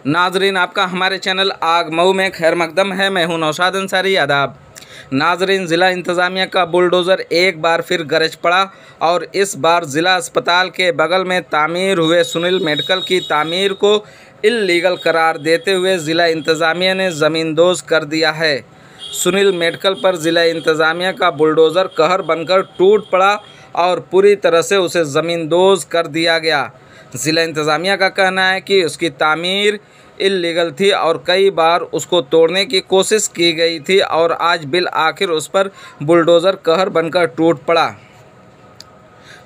नाजरीन, आपका हमारे चैनल आग मऊ में खैर मकदम है। मैं हूं नौशाद अंसारी। आदाब नाजरीन, ज़िला इंतज़ामिया का बुलडोज़र एक बार फिर गरज पड़ा और इस बार ज़िला अस्पताल के बगल में तामीर हुए सुनील मेडिकल की तामीर को इल्लीगल करार देते हुए ज़िला इंतज़ामिया ने ज़मींदोज़ कर दिया है। सुनील मेडिकल पर ज़िला इंतज़ामिया का बुलडोज़र कहर बनकर टूट पड़ा और पूरी तरह से उसे ज़मींदोज़ कर दिया गया। ज़िला इंतज़ामिया का कहना है कि उसकी तामीर इल्लीगल थी और कई बार उसको तोड़ने की कोशिश की गई थी और आज बिल आखिर उस पर बुलडोज़र कहर बनकर टूट पड़ा।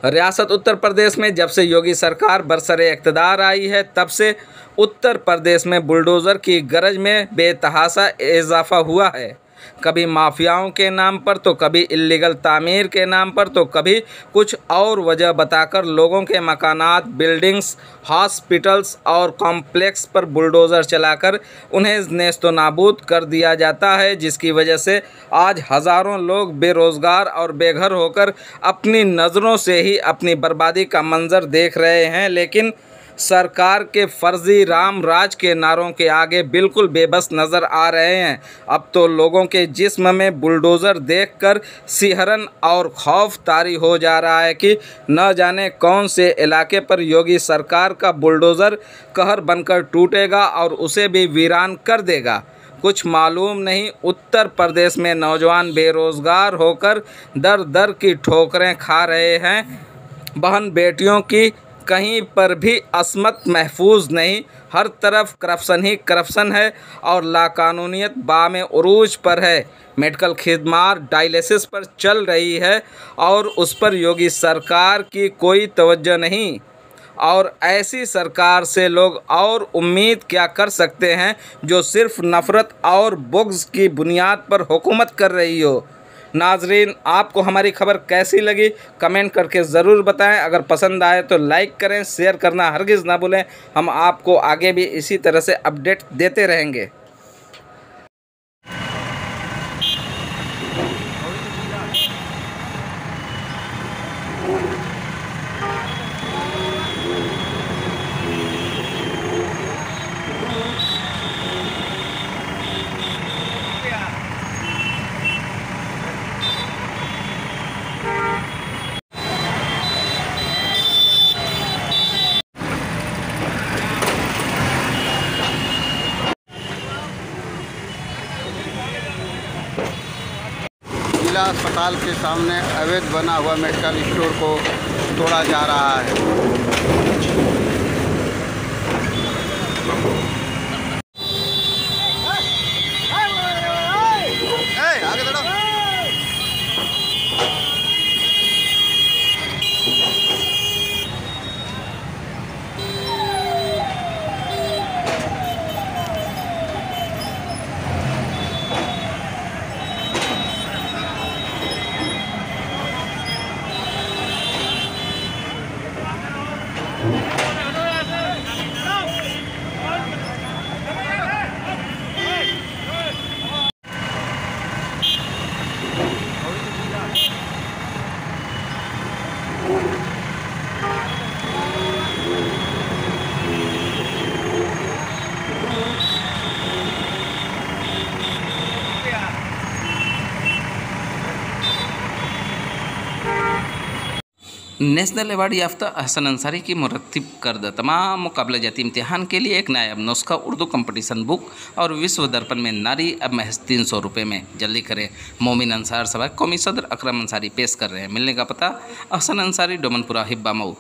रियासत उत्तर प्रदेश में जब से योगी सरकार बरसरे इक़्तिदार आई है, तब से उत्तर प्रदेश में बुलडोज़र की गरज में बेतहाशा इजाफा हुआ है। कभी माफियाओं के नाम पर, तो कभी इल्लीगल तामीर के नाम पर, तो कभी कुछ और वजह बताकर लोगों के मकानात, बिल्डिंग्स, हॉस्पिटल्स और कॉम्प्लेक्स पर बुलडोज़र चलाकर उन्हें नेस्तो नाबूद कर दिया जाता है, जिसकी वजह से आज हज़ारों लोग बेरोज़गार और बेघर होकर अपनी नज़रों से ही अपनी बर्बादी का मंजर देख रहे हैं। लेकिन सरकार के फर्जी राम राज के नारों के आगे बिल्कुल बेबस नज़र आ रहे हैं। अब तो लोगों के जिस्म में बुलडोज़र देखकर सिहरन और खौफ तारी हो जा रहा है कि न जाने कौन से इलाके पर योगी सरकार का बुलडोज़र कहर बनकर टूटेगा और उसे भी वीरान कर देगा। कुछ मालूम नहीं, उत्तर प्रदेश में नौजवान बेरोज़गार होकर दर दर की ठोकरें खा रहे हैं। बहन बेटियों की कहीं पर भी असमत महफूज नहीं, हर तरफ करप्शन ही करप्शन है और लाकानूनियत बामे उरूज पर है। मेडिकल खिदमात डायलिसिस पर चल रही है और उस पर योगी सरकार की कोई तवज्जो नहीं। और ऐसी सरकार से लोग और उम्मीद क्या कर सकते हैं जो सिर्फ नफ़रत और बुग़्ज़ की बुनियाद पर हुकूमत कर रही हो। नाजरीन, आपको हमारी खबर कैसी लगी कमेंट करके ज़रूर बताएं। अगर पसंद आए तो लाइक करें, शेयर करना हरगिज़ ना भूलें। हम आपको आगे भी इसी तरह से अपडेट देते रहेंगे। जिला अस्पताल के सामने अवैध बना हुआ मेडिकल स्टोर को तोड़ा जा रहा है। नेशनल अवार्ड याफ्ता अहसन अंसारी की मुरत्तिब करदा तमाम मुकाबला जाती इम्तिहान के लिए एक नायाब नुस्खा उर्दू कंपटीशन बुक और विश्व दर्पण में नारी अब महज 300 रुपये में। जल्दी करें। मोमिन अंसार सभा कौमी सदर अकरम अंसारी पेश कर रहे हैं। मिलने का पता अहसन अंसारी, डोमनपुरा, हिब्बा, मऊ।